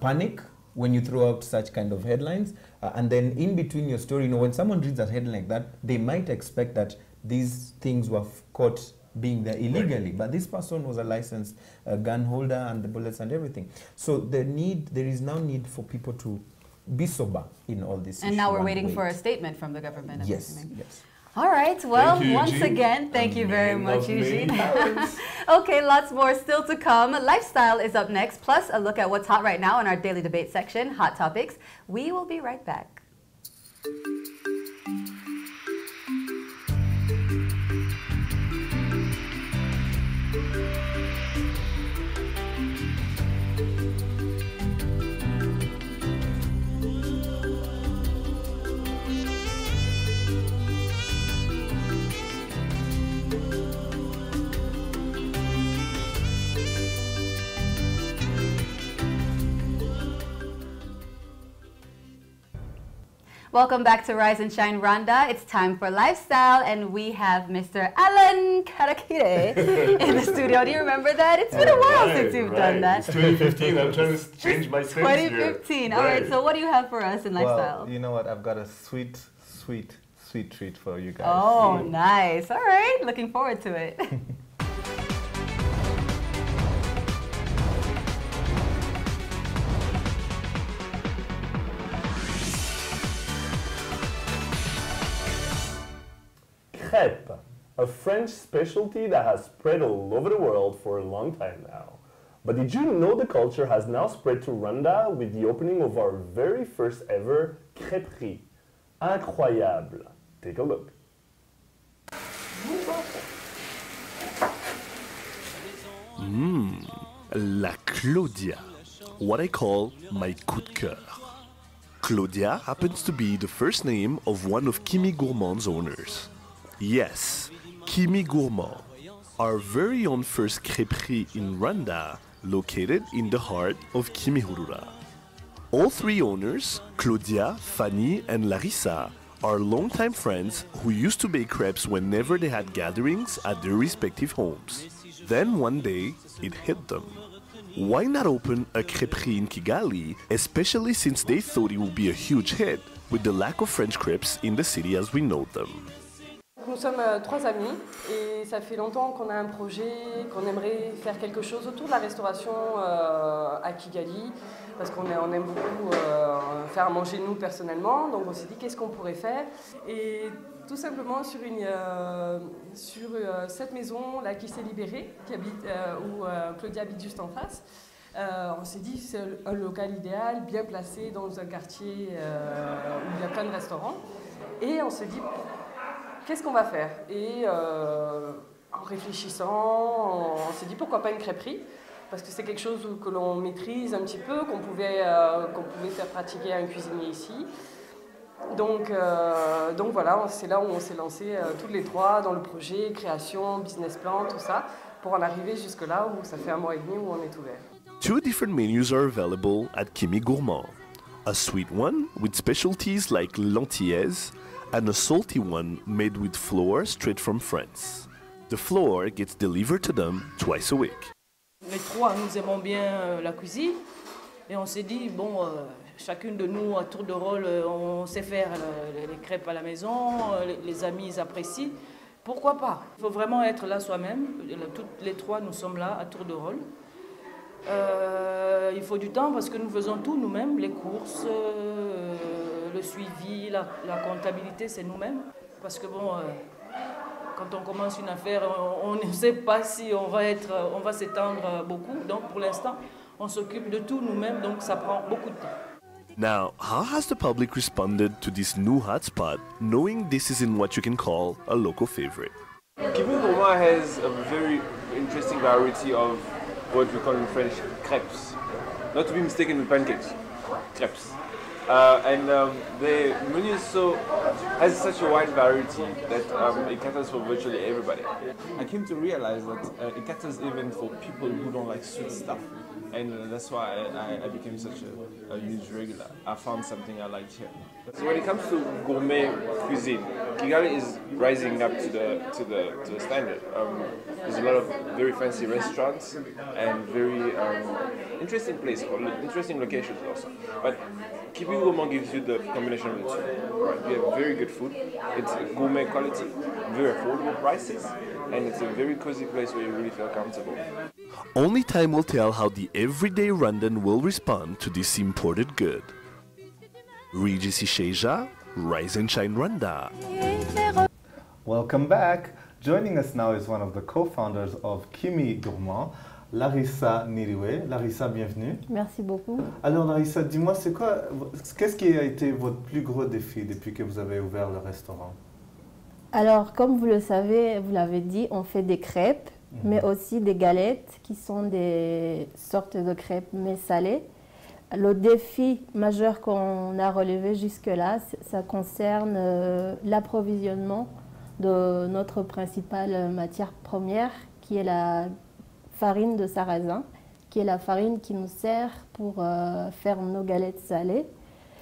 S9: panic when you throw out such kind of headlines, and then in between your story, you know, when someone reads that headline like that, they might expect that these things were caught being there illegally, right. But this person was a licensed gun holder and the bullets and everything. So there is now need for people to be sober in all this.
S2: And now we're waiting for a statement from the government.
S9: Yes.
S2: All right, well, once again, thank you very much, Eugene. Okay, lots more still to come. Lifestyle is up next, plus a look at what's hot right now in our daily debate section, Hot Topics. We will be right back. Welcome back to Rise and Shine Rwanda. It's time for Lifestyle, and we have Mr. Alan Karakire in the studio. Do you remember that? It's been a while since you've done that.
S1: It's 2015. I'm trying to change my sense
S2: 2015. All right, so what do you have for us in Lifestyle?
S5: Well, you know what? I've got a sweet treat for you guys.
S2: Oh, nice. All right, looking forward to it.
S1: Crêpe, a French specialty that has spread all over the world for a long time now. But did you know the culture has now spread to Rwanda with the opening of our very first ever crêperie? Incroyable. Take a look. La Claudia, what I call my coup de cœur. Claudia happens to be the first name of one of Kimi Gourmand's owners. Yes, Kimi Gourmand, our very own first crêperie in Rwanda, located in the heart of Kimihurura. All 3 owners, Claudia, Fanny, and Larissa, are longtime friends who used to bake crepes whenever they had gatherings at their respective homes. Then one day, it hit them. Why not open a crêperie in Kigali, especially since they thought it would be a huge hit with the lack of French crepes in the city as we know them?
S14: Nous sommes 3 amis et ça fait longtemps qu'on a un projet, qu'on aimerait faire quelque chose autour de la restauration à Kigali, parce qu'on aime beaucoup faire à manger nous personnellement, donc on s'est dit qu'est-ce qu'on pourrait faire, et tout simplement sur cette maison là qui s'est libérée, où Claudia habite juste en face. On s'est dit c'est un local idéal, bien placé dans un quartier où il y a plein de restaurants. Et on se dit, qu'est-ce qu'on va faire? Et en réfléchissant, on s'est dit, pourquoi pas une crêperie? Parce que c'est quelque chose que l'on maîtrise un petit peu, qu'on pouvait faire pratiquer à un cuisinier ici. Donc voilà, c'est là où on s'est lancé tous les trois dans le projet, création, business plan, tout ça, pour en arriver jusque là où ça fait 1 mois et demi où on est ouvert.
S1: 2 different menus are available at Kimi Gourmand. A sweet one with specialties like lentilles and a salty one made with flour straight from France. The flour gets delivered to them twice a week.
S15: Les trois, nous aimons bien la cuisine et on s'est dit, bon, chacune de nous, à tour de rôle, on sait faire les crêpes à la maison, les amis ils apprécient. Pourquoi pas? Il faut vraiment être là soi-même. Toutes les trois, nous sommes là à tour de rôle. Il faut du temps parce que nous faisons tout nous-mêmes, les courses, le suivi, la comptabilité, c'est nous-mêmes. Parce que bon, quand on commence une affaire, on ne sait pas si on va s'étendre beaucoup. Donc pour l'instant, on s'occupe de tout nous-mêmes, donc ça prend beaucoup de temps.
S1: Now, how has the public responded to this new hotspot, knowing this is in what you can call a local favorite?
S16: Kimi Gourmand has a very interesting variety of what we call in French crêpes. Not to be mistaken with pancakes, crêpes. The menu has such a wide variety that it caters for virtually everybody. I came to realize that it caters even for people who don't like sweet stuff. And that's why I became such a huge regular. I found something I liked here. So when it comes to gourmet cuisine, Kigali is rising up to the standard. There's a lot of very fancy restaurants and very interesting places, interesting locations also. But Kimi Gourmand gives you the combination of the two. Right? We have very good food. It's gourmet quality, very affordable prices, and it's a very cozy place where you really feel comfortable.
S1: Only time will tell how the everyday Rwandan will respond to this imported good. Regis Isheja, Rise and Shine Rwanda.
S5: Welcome back. Joining us now is one of the co-founders of Kimi Gourmand, Larissa Niriwe. Larissa, bienvenue.
S17: Merci beaucoup.
S5: Alors Larissa, dis-moi, qu'est-ce qui a été votre plus gros défi depuis que vous avez ouvert le restaurant?
S17: Alors, comme vous le savez, vous l'avez dit, on fait des crêpes, mais aussi des galettes qui sont des sortes de crêpes mais salées. Le défi majeur qu'on a relevé jusque-là, ça concerne l'approvisionnement de notre principale matière première, qui est la farine de sarrasin, qui est la farine qui nous sert pour faire nos galettes salées.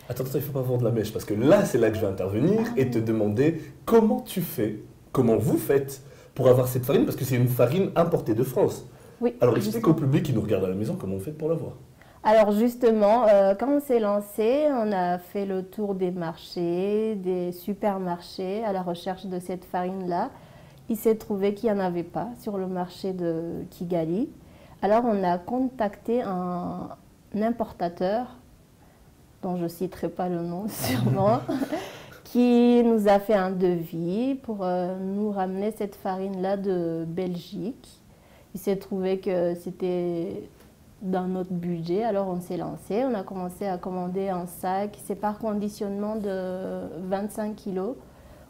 S1: Attends, il ne faut pas vendre la mèche, parce que là, c'est là que je vais intervenir et te demander comment tu fais, comment vous faites pour avoir cette farine, parce que c'est une farine importée de France.
S17: Oui.
S1: Alors explique au public qui nous regarde à la maison comment on fait pour l'avoir.
S17: Alors justement, quand on s'est lancé, on a fait le tour des marchés, des supermarchés à la recherche de cette farine-là. Il s'est trouvé qu'il n'y en avait pas sur le marché de Kigali. Alors on a contacté un importateur, dont je ne citerai pas le nom sûrement, qui nous a fait un devis pour nous ramener cette farine-là de Belgique. Il s'est trouvé que c'était dans notre budget, alors on s'est lancé, on a commencé à commander un sac, c'est par conditionnement de 25 kilos.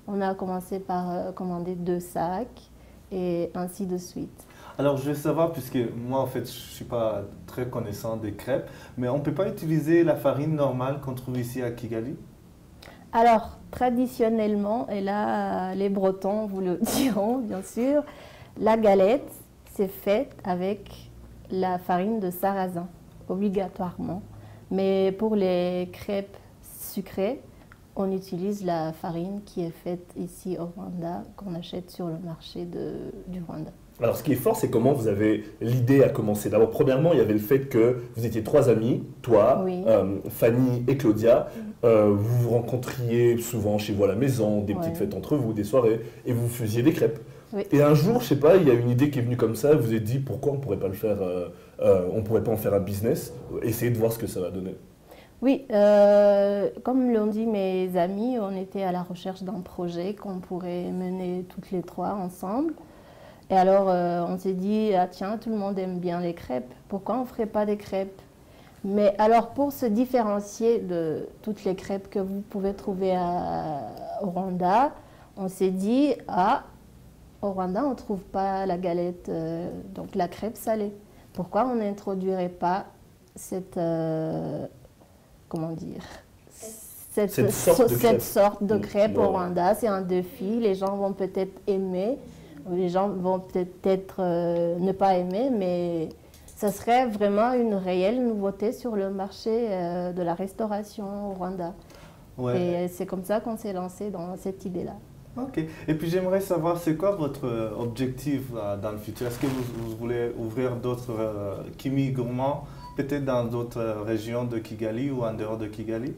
S17: On a commencé par commander 2 sacs et ainsi de suite.
S5: Alors je veux savoir, puisque moi en fait je ne suis pas très connaissant des crêpes, mais on ne peut pas utiliser la farine normale qu'on trouve ici à Kigali?
S17: Alors traditionnellement, et là les Bretons vous le diront bien sûr, la galette c'est faite avec la farine de sarrasin, obligatoirement. Mais pour les crêpes sucrées, on utilise la farine qui est faite ici au Rwanda, qu'on achète sur le marché du Rwanda.
S1: Alors ce qui est fort, c'est comment vous avez l'idée à commencer. D'abord, premièrement, il y avait le fait que vous étiez 3 amis, toi, oui. Fanny et Claudia. Vous vous rencontriez souvent chez vous à la maison, des petites fêtes entre vous, des soirées, et vous faisiez des crêpes. Oui. Et un jour, je sais pas, il y a une idée qui est venue comme ça, vous vous êtes dit pourquoi on pourrait pas le faire, on pourrait pas en faire un business, essayer de voir ce que ça va donner.
S17: Oui, comme l'ont dit mes amis, on était à la recherche d'un projet qu'on pourrait mener toutes les 3 ensemble. Et alors on s'est dit, ah tiens, tout le monde aime bien les crêpes, pourquoi on ne ferait pas des crêpes? Mais alors, pour se différencier de toutes les crêpes que vous pouvez trouver au Rwanda, on s'est dit, au Rwanda, on ne trouve pas la galette, donc la crêpe salée. Pourquoi on n'introduirait pas cette, comment dire, cette sorte de crêpe au Rwanda? C'est un défi, les gens vont peut-être aimer, les gens vont peut-être ne pas aimer, mais ça serait vraiment une réelle nouveauté sur le marché de la restauration au Rwanda. Ouais. Et c'est comme ça qu'on s'est lancé dans cette idée-là.
S5: Ok. Et puis j'aimerais savoir, c'est quoi votre objectif dans le futur? Est-ce que vous voulez ouvrir d'autres Kimi gourmands, peut-être dans d'autres régions de Kigali ou en dehors de Kigali?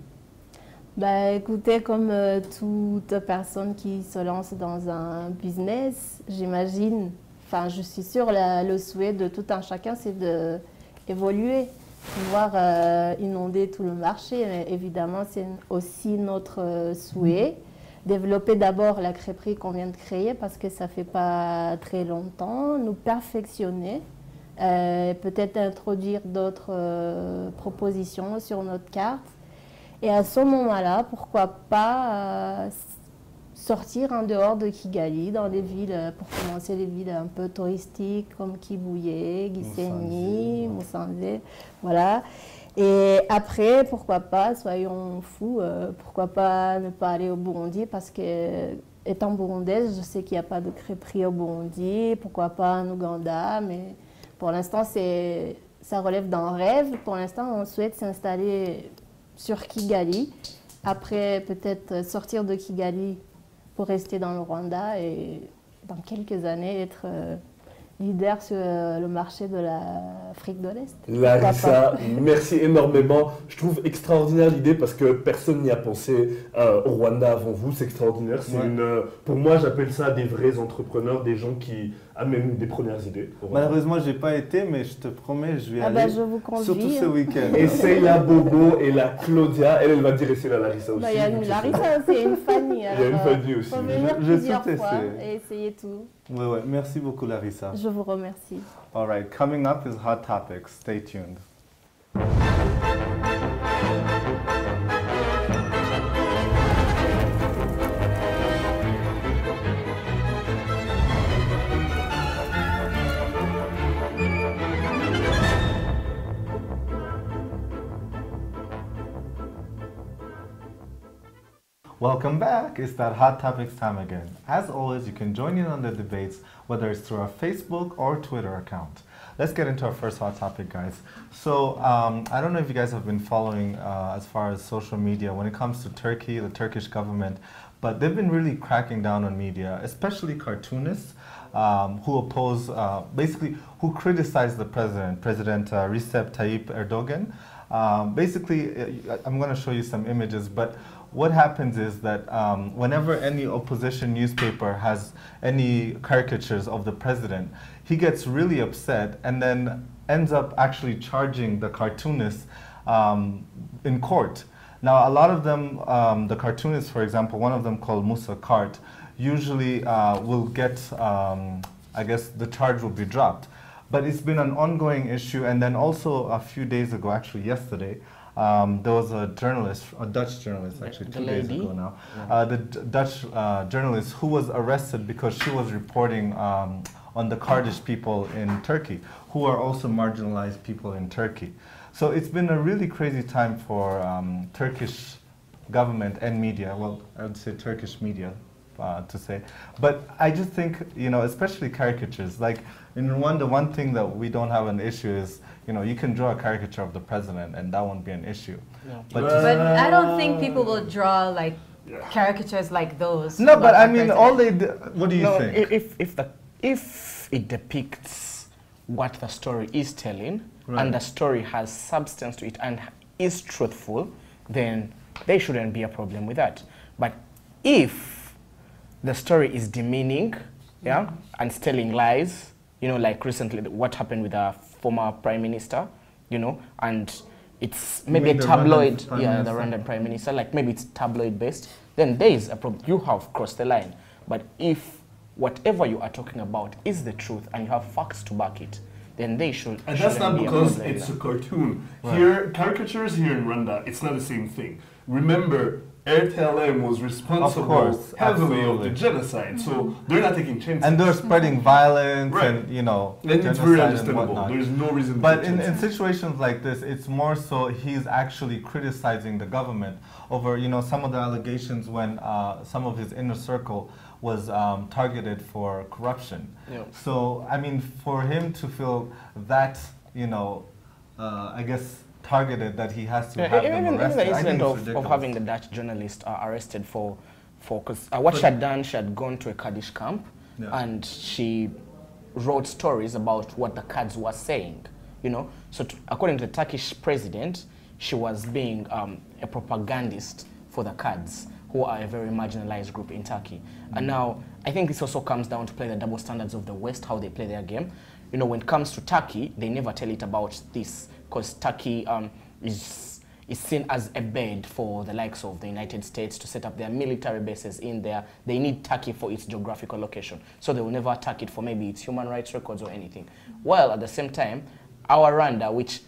S17: Bah, écoutez, comme toute personne qui se lance dans un business, j'imagine, enfin je suis sûre, le souhait de tout un chacun, c'est d'évoluer, pouvoir inonder tout le marché. Mais évidemment, c'est aussi notre souhait. Développer d'abord la crêperie qu'on vient de créer parce que ça ne fait pas très longtemps, nous perfectionner, peut-être introduire d'autres propositions sur notre carte. Et à ce moment-là, pourquoi pas sortir en dehors de Kigali, dans des villes, pour commencer les villes un peu touristiques comme Kibuye, Gisenyi, Musanze, voilà. Et après, pourquoi pas, soyons fous, pourquoi pas ne pas aller au Burundi parce que, étant burundaise, je sais qu'il n'y a pas de crêperie au Burundi, pourquoi pas en Ouganda, mais pour l'instant, ça relève d'un rêve. Pour l'instant, on souhaite s'installer sur Kigali, après peut-être sortir de Kigali pour rester dans le Rwanda et dans quelques années être leader sur le marché de l'Afrique de l'Est.
S1: Larissa, merci énormément. Je trouve extraordinaire l'idée parce que personne n'y a pensé au Rwanda avant vous. C'est extraordinaire. Pour moi, j'appelle ça des vrais entrepreneurs, des gens qui amènent des premières idées.
S5: Malheureusement, je n'ai pas été, mais je te promets, je vais aller.
S17: Je vous convie,
S5: surtout ce week-end.
S1: Et c'est la Bobo et la Claudia. Elle va dire et c'est la Larissa aussi.
S17: Il y a une Larissa aussi et une Fanny.
S1: Il y a une Fanny aussi.
S17: Il faut venir plusieurs fois et essayer tout.
S5: Ouais. Merci beaucoup, Larissa.
S17: Je vous remercie.
S5: All right, coming up is Hot Topics. Stay tuned. Welcome back. It's that Hot Topics time again. As always, you can join in on the debates, whether it's through our Facebook or Twitter account. Let's get into our first hot topic, guys. So I don't know if you guys have been following as far as social media when it comes to Turkey, the Turkish government, but they've been really cracking down on media, especially cartoonists who oppose, basically, who criticize the president, Recep Tayyip Erdogan. Basically, I'm going to show you some images, but what happens is that whenever any opposition newspaper has any caricatures of the president, he gets really upset and then ends up actually charging the cartoonists in court. Now, a lot of them, the cartoonists, for example, one of them called Musa Kart, usually will get, I guess the charge will be dropped. But it's been an ongoing issue, and then also a few days ago, actually yesterday, there was a journalist, a Dutch journalist, actually 2 days ago now, the Dutch journalist who was arrested because she was reporting on the Kurdish people in Turkey, who are also marginalized people in Turkey. So it's been a really crazy time for Turkish government and media, well, I would say Turkish media, to say. But I just think, you know, especially caricatures, like in Rwanda, one thing that we don't have an issue is, you know, you can draw a caricature of the president and that won't be an issue.
S2: Yeah. But I don't think people will draw like caricatures like those.
S5: No, but I mean, all they do, what do you think?
S4: If it depicts what the story is telling, and the story has substance to it and is truthful, then there shouldn't be a problem with that. But if the story is demeaning, and telling lies, you know, like recently what happened with our former prime minister, you know, and it's maybe a tabloid, the Rwandan prime minister, like maybe it's tabloid based, then there is a problem. You have crossed the line. But if whatever you are talking about is the truth and you have facts to back it, then they should.
S1: And that's not because
S4: problem.
S1: it's a cartoon.
S5: Right.
S1: Here, caricatures here in Rwanda, it's not the same thing. Remember, RTLM was responsible heavily of the genocide, so they're not taking chances.
S5: And they're spreading violence
S1: Right.
S5: and, you know,
S1: And it's
S5: genocide
S1: very
S5: and
S1: understandable.
S5: whatnot.
S1: There's no reason to
S5: But
S1: take
S5: in
S1: chances.
S5: situations like this, it's more so he's actually criticizing the government over, you know, some of the allegations when some of his inner circle was targeted for corruption.
S4: Yeah.
S5: So, I mean, for him to feel that, you know, I guess, targeted, that he has to have them
S4: even
S5: arrested,
S4: the
S5: I think
S4: incident
S5: it's
S4: of
S5: ridiculous.
S4: having the Dutch journalist arrested for because what she had done, she had gone to a Kurdish camp and she wrote stories about what the Kurds were saying, you know. So according to the Turkish president, she was being a propagandist for the Kurds, who are a very marginalized group in Turkey. And now, I think this also comes down to play the double standards of the West, how they play their game. You know, when it comes to Turkey, they never tell it about this, because Turkey is seen as a bed for the likes of the United States to set up their military bases in there. They need Turkey for its geographical location, so they will never attack it for maybe its human rights records or anything. While at the same time, our Rwanda, which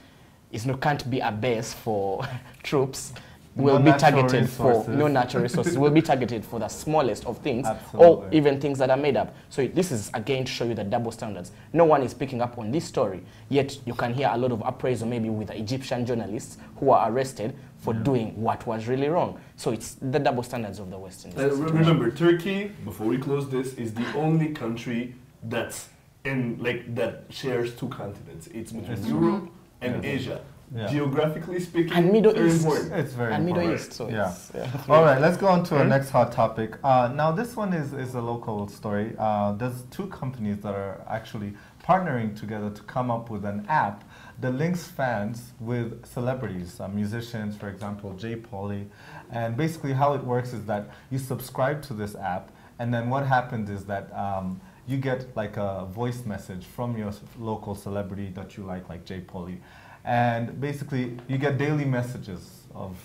S4: can't be a base for troops, will be targeted for no natural resources, will be targeted for the smallest of things, or even things that are made up. So this is again to show you the double standards. No one is picking up on this story, yet you can hear a lot of appraisal maybe with the Egyptian journalists who are arrested for doing what was really wrong. So it's the double standards of the West.
S1: Remember, Turkey, before we close this, is the only country that's that shares two continents. It's between Europe and Asia.
S5: Yeah.
S1: Geographically speaking,
S4: and Middle
S1: very
S4: East.
S1: important.
S5: It's very
S4: and
S5: important.
S4: Middle East. So
S5: yeah.
S4: All
S5: right, let's go on to our next hot topic. Now, this one is a local story. There's two companies that are actually partnering together to come up with an app that links fans with celebrities, musicians, for example, J. Pauli. And basically how it works is that you subscribe to this app, and then what happens is that you get like a voice message from your local celebrity that you like J. Pauli. And basically, you get daily messages of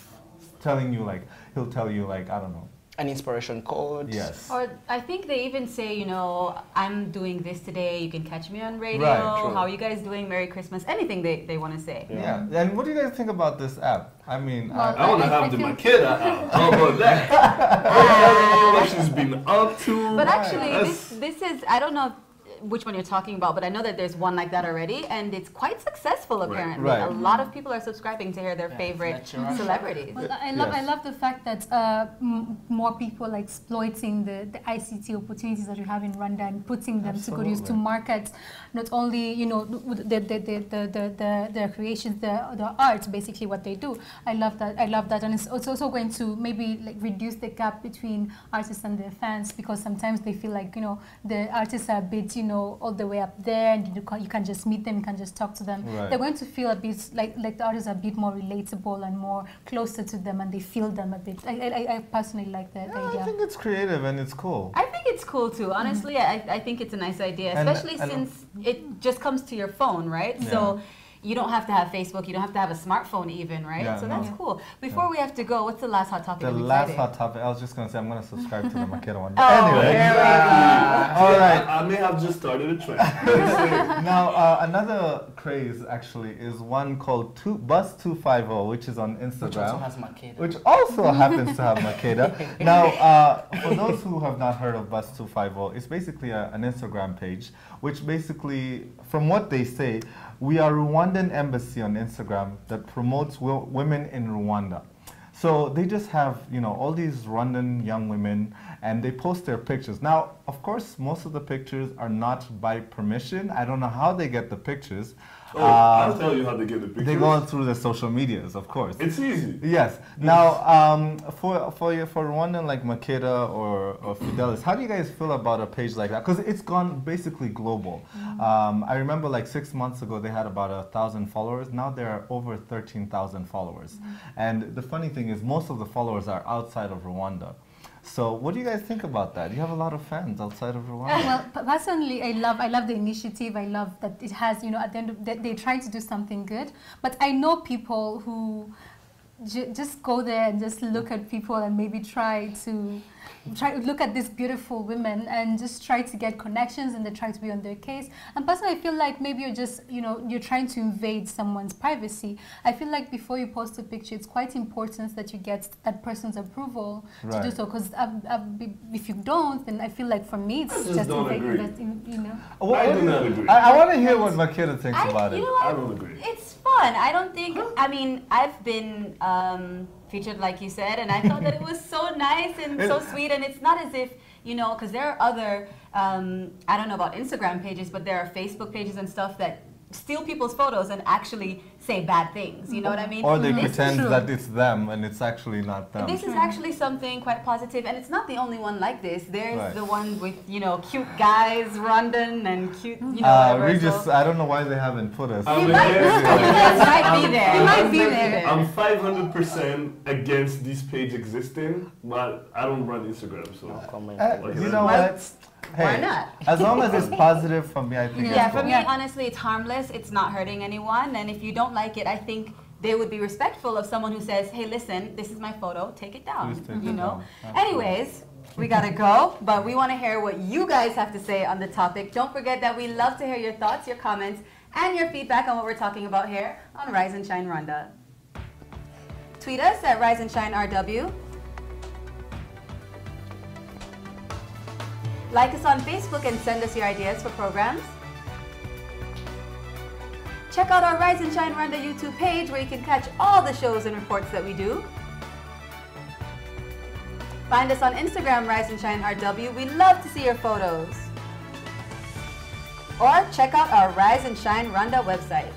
S5: telling you, he'll tell you, I don't know.
S4: An inspiration code.
S5: Yes.
S2: Or I think they even say, you know, I'm doing this today, you can catch me on radio,
S5: Right,
S2: how are you guys doing, Merry Christmas, anything they want to say.
S5: Yeah. And what do you guys think about this app? I mean,
S1: I want to have the Makeda app. How about that? I don't know what she's been up to.
S2: But actually, this is, I don't know which one you're talking about, but I know that there's one like that already, and it's quite successful apparently.
S5: Right.
S2: A lot of people are subscribing to hear their favorite celebrities.
S3: Well, I love the fact that more people are exploiting the ICT opportunities that you have in Rwanda and putting them to good use to market not only, you know, the creations, the art, basically what they do. I love that, and it's also going to maybe reduce the gap between artists and their fans, because sometimes they feel like, you know, the artists are a bit, you know, all the way up there, and you can just meet them, you can just talk to them.
S5: Right.
S3: They're going to feel a bit like the artists are a bit more relatable and more closer to them, and they feel them a bit. I personally like that idea.
S5: I think it's creative and it's cool.
S2: I think it's cool too. Honestly, I think it's a nice idea, especially since it just comes to your phone, right?
S5: Yeah.
S2: So you don't have to have Facebook, you don't have to have a smartphone even, right?
S5: Yeah,
S2: so
S5: no.
S2: that's cool. Before we have to go, what's the last hot topic?
S5: The
S2: I'm
S5: last
S2: excited.
S5: hot topic, I was just going to say, I'm going to subscribe to the Makeda one.
S2: Oh,
S5: Anyway.
S2: here we go.
S5: All right.
S1: I may have just started a trend.
S5: Now, another craze actually is one called Bus250, which is on Instagram.
S4: Which also has Makeda.
S5: Which also happens to have Makeda. Now, for those who have not heard of Bus250, it's basically an Instagram page, which basically, from what they say, we are Rwandan embassy on Instagram that promotes women in Rwanda. So they just have, you know, all these Rwandan young women, and they post their pictures. Now, of course, most of the pictures are not by permission. I don't know how they get the pictures.
S1: Oh, I'll tell you how they get the pictures.
S5: They go through the social medias, of course.
S1: It's easy.
S5: Yes. Now, for Rwandan like Makeda or Fidelis, how do you guys feel about a page like that? Because it's gone basically global. I remember like 6 months ago they had about 1,000 followers. Now there are over 13,000 followers. And the funny thing is most of the followers are outside of Rwanda. So what do you guys think about that? You have a lot of fans outside of Rwanda.
S3: Well, personally, I love the initiative. I love that it has, you know, at the end of they're trying to do something good. But I know people who just go there and just look at people and maybe try to look at these beautiful women and just try to get connections and they try to be on their case. And personally, I feel like maybe you're just, you're trying to invade someone's privacy. I feel like before you post a picture, it's quite important that you get that person's approval to do so. Because if you don't, then I feel like for me, it's just invading that,
S5: I do not agree. I want to hear what Makeda thinks about it.
S2: I don't agree. It's fun. I don't think, I mean, I've been featured, like you said, and I thought that it was so nice and so sweet. And it's not as if, because there are other, I don't know about Instagram pages, but there are Facebook pages and stuff that steal people's photos and actually say bad things. You know what I mean?
S5: Or they pretend that it's them and it's actually not them.
S2: This is actually something quite positive, and it's not the only one like this. There's the one with, cute guys, Rwandan, and cute, whatever.
S5: I don't know why they haven't put us.
S2: He might be there. He might be there.
S1: I'm 500% against this page existing, but I don't run Instagram, so.
S5: You know what? Hey,
S2: why not?
S5: As long as it's positive for me, I think it's
S2: for me, honestly, it's harmless. It's not hurting anyone. And if you don't like it, I think they would be respectful of someone who says, hey, listen, this is my photo. Take it down. Anyways, we got to go. But we want to hear what you guys have to say on the topic. Don't forget that we love to hear your thoughts, your comments, and your feedback on what we're talking about here on Rise and Shine Rwanda. Tweet us at Rise and Shine RW. Like us on Facebook and send us your ideas for programs. Check out our Rise and Shine Rwanda YouTube page where you can catch all the shows and reports that we do. Find us on Instagram, Rise and Shine RW. We love to see your photos. Or check out our Rise and Shine Rwanda website.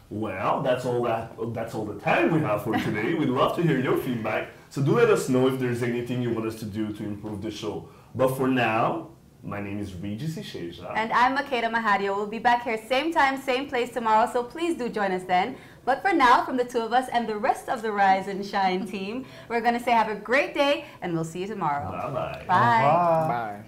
S1: Well, that's all the time we have for today. We'd love to hear your feedback. So do let us know if there's anything you want us to do to improve the show. But for now, my name is Regis Isheja.
S2: And I'm Makeda Mahadio. We'll be back here same time, same place tomorrow, so please do join us then. But for now, from the two of us and the rest of the Rise and Shine team, we're going to say have a great day, and we'll see you tomorrow.
S1: Bye-bye.
S2: Bye.
S4: Bye.